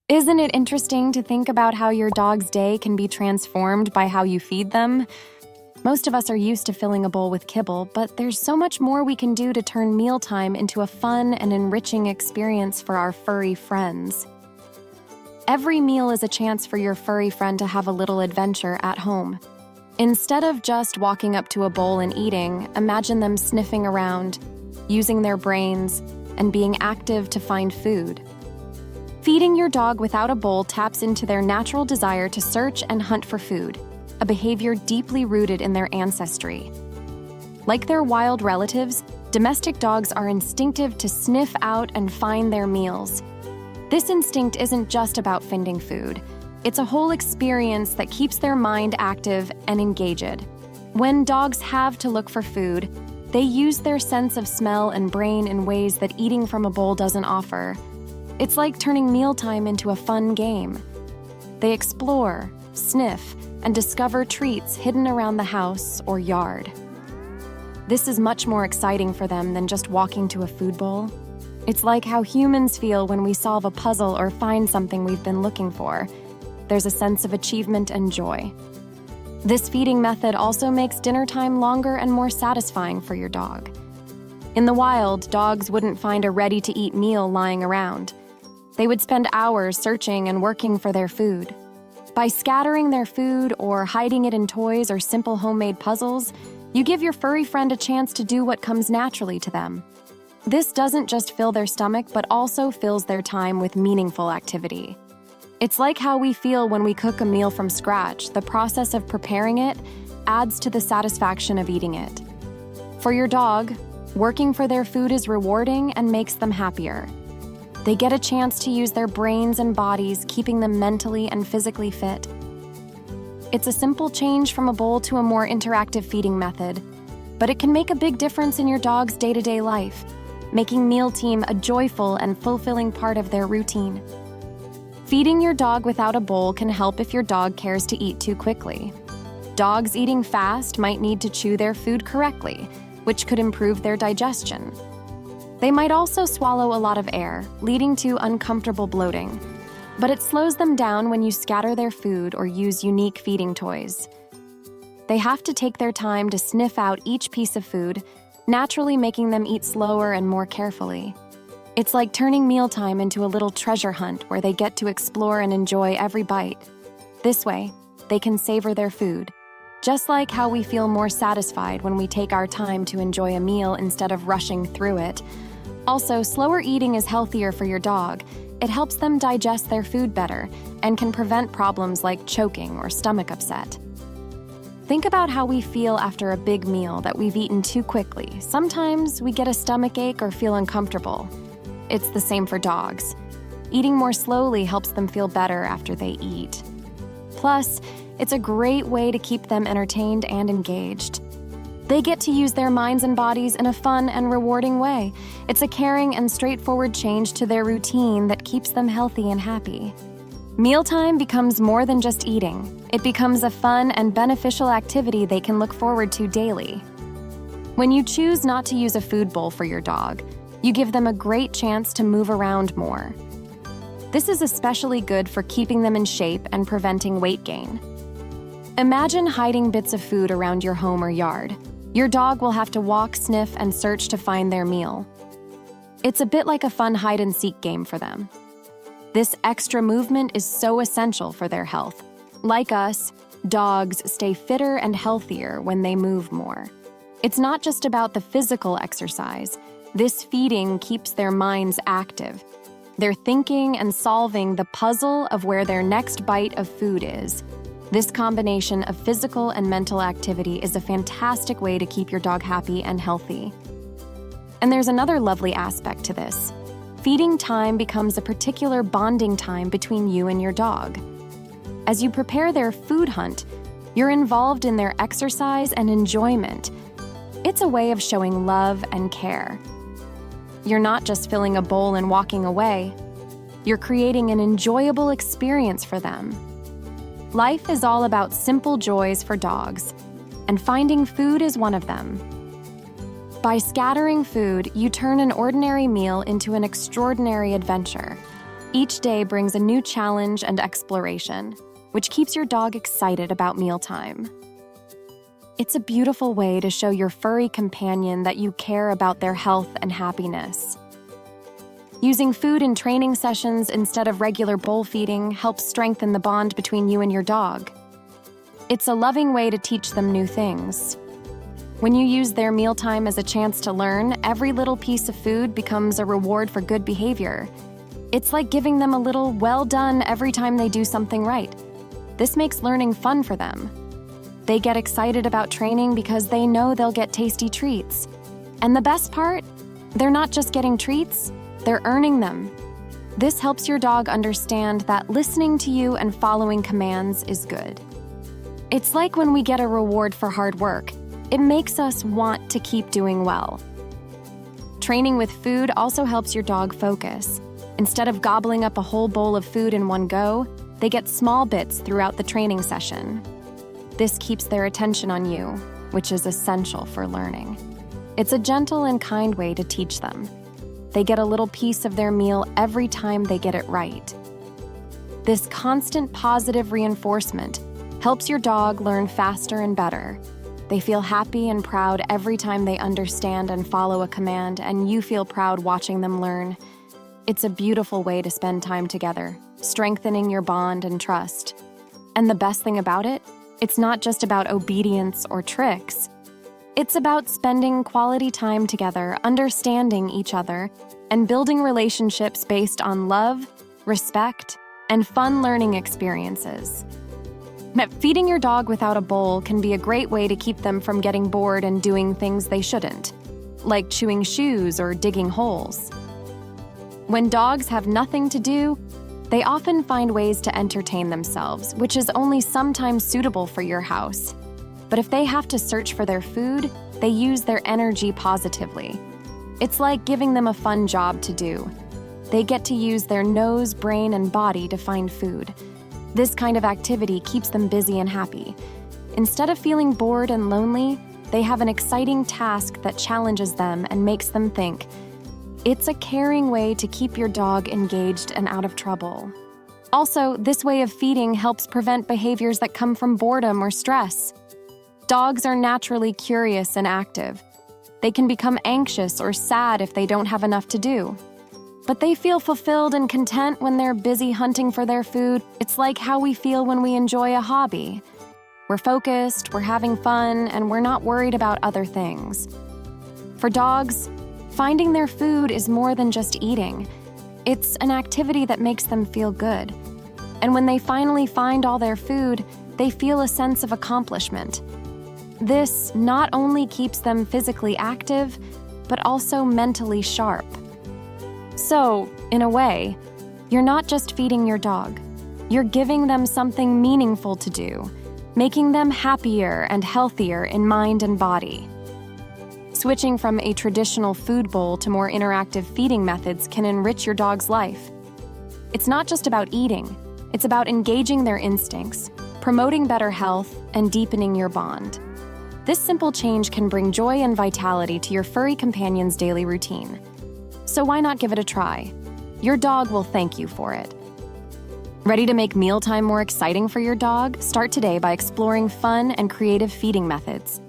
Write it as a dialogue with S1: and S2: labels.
S1: Isn't it interesting to think about how your dog's day can be transformed by how you feed them? Most of us are used to filling a bowl with kibble, but there's so much more we can do to turn mealtime into a fun and enriching experience for our furry friends. Every meal is a chance for your furry friend to have a little adventure at home. Instead of just walking up to a bowl and eating, imagine them sniffing around, using their brains, and being active to find food. Feeding your dog without a bowl taps into their natural desire to search and hunt for food, a behavior deeply rooted in their ancestry. Like their wild relatives, domestic dogs are instinctive to sniff out and find their meals. This instinct isn't just about finding food. It's a whole experience that keeps their mind active and engaged. When dogs have to look for food, they use their sense of smell and brain in ways that eating from a bowl doesn't offer. It's like turning mealtime into a fun game. They explore, sniff, and discover treats hidden around the house or yard. This is much more exciting for them than just walking to a food bowl. It's like how humans feel when we solve a puzzle or find something we've been looking for. There's a sense of achievement and joy. This feeding method also makes dinner time longer and more satisfying for your dog. In the wild, dogs wouldn't find a ready-to-eat meal lying around. They would spend hours searching and working for their food. By scattering their food or hiding it in toys or simple homemade puzzles, you give your furry friend a chance to do what comes naturally to them. This doesn't just fill their stomach, but also fills their time with meaningful activity. It's like how we feel when we cook a meal from scratch. The process of preparing it adds to the satisfaction of eating it. For your dog, working for their food is rewarding and makes them happier. They get a chance to use their brains and bodies, keeping them mentally and physically fit. It's a simple change from a bowl to a more interactive feeding method, but it can make a big difference in your dog's day-to-day life, making mealtime a joyful and fulfilling part of their routine. Feeding your dog without a bowl can help if your dog cares to eat too quickly. Dogs eating fast might need to chew their food correctly, which could improve their digestion. They might also swallow a lot of air, leading to uncomfortable bloating. But it slows them down when you scatter their food or use unique feeding toys. They have to take their time to sniff out each piece of food, naturally making them eat slower and more carefully. It's like turning mealtime into a little treasure hunt where they get to explore and enjoy every bite. This way, they can savor their food, just like how we feel more satisfied when we take our time to enjoy a meal instead of rushing through it. Also, slower eating is healthier for your dog. It helps them digest their food better and can prevent problems like choking or stomach upset. Think about how we feel after a big meal that we've eaten too quickly. Sometimes we get a stomachache or feel uncomfortable. It's the same for dogs. Eating more slowly helps them feel better after they eat. Plus, it's a great way to keep them entertained and engaged. They get to use their minds and bodies in a fun and rewarding way. It's a caring and straightforward change to their routine that keeps them healthy and happy. Mealtime becomes more than just eating. It becomes a fun and beneficial activity they can look forward to daily. When you choose not to use a food bowl for your dog, you give them a great chance to move around more. This is especially good for keeping them in shape and preventing weight gain. Imagine hiding bits of food around your home or yard. Your dog will have to walk, sniff, and search to find their meal. It's a bit like a fun hide-and-seek game for them. This extra movement is so essential for their health. Like us, dogs stay fitter and healthier when they move more. It's not just about the physical exercise. This feeding keeps their minds active. They're thinking and solving the puzzle of where their next bite of food is. This combination of physical and mental activity is a fantastic way to keep your dog happy and healthy. And there's another lovely aspect to this. Feeding time becomes a particular bonding time between you and your dog. As you prepare their food hunt, you're involved in their exercise and enjoyment. It's a way of showing love and care. You're not just filling a bowl and walking away. You're creating an enjoyable experience for them. Life is all about simple joys for dogs, and finding food is one of them. By scattering food, you turn an ordinary meal into an extraordinary adventure. Each day brings a new challenge and exploration, which keeps your dog excited about mealtime. It's a beautiful way to show your furry companion that you care about their health and happiness. Using food in training sessions instead of regular bowl feeding helps strengthen the bond between you and your dog. It's a loving way to teach them new things. When you use their mealtime as a chance to learn, every little piece of food becomes a reward for good behavior. It's like giving them a little well done every time they do something right. This makes learning fun for them. They get excited about training because they know they'll get tasty treats. And the best part? They're not just getting treats, they're earning them. This helps your dog understand that listening to you and following commands is good. It's like when we get a reward for hard work. It makes us want to keep doing well. Training with food also helps your dog focus. Instead of gobbling up a whole bowl of food in one go, they get small bits throughout the training session. This keeps their attention on you, which is essential for learning. It's a gentle and kind way to teach them. They get a little piece of their meal every time they get it right. This constant positive reinforcement helps your dog learn faster and better. They feel happy and proud every time they understand and follow a command, and you feel proud watching them learn. It's a beautiful way to spend time together, strengthening your bond and trust. And the best thing about it, it's not just about obedience or tricks. It's about spending quality time together, understanding each other, and building relationships based on love, respect, and fun learning experiences. Feeding your dog without a bowl can be a great way to keep them from getting bored and doing things they shouldn't, like chewing shoes or digging holes. When dogs have nothing to do, they often find ways to entertain themselves, which is only sometimes suitable for your house. But if they have to search for their food, they use their energy positively. It's like giving them a fun job to do. They get to use their nose, brain, and body to find food. This kind of activity keeps them busy and happy. Instead of feeling bored and lonely, they have an exciting task that challenges them and makes them think. It's a caring way to keep your dog engaged and out of trouble. Also, this way of feeding helps prevent behaviors that come from boredom or stress. Dogs are naturally curious and active. They can become anxious or sad if they don't have enough to do. But they feel fulfilled and content when they're busy hunting for their food. It's like how we feel when we enjoy a hobby. We're focused, we're having fun, and we're not worried about other things. For dogs, finding their food is more than just eating. It's an activity that makes them feel good. And when they finally find all their food, they feel a sense of accomplishment. This not only keeps them physically active, but also mentally sharp. So, in a way, you're not just feeding your dog. You're giving them something meaningful to do, making them happier and healthier in mind and body. Switching from a traditional food bowl to more interactive feeding methods can enrich your dog's life. It's not just about eating, it's about engaging their instincts, promoting better health, and deepening your bond. This simple change can bring joy and vitality to your furry companion's daily routine. So why not give it a try? Your dog will thank you for it. Ready to make mealtime more exciting for your dog? Start today by exploring fun and creative feeding methods.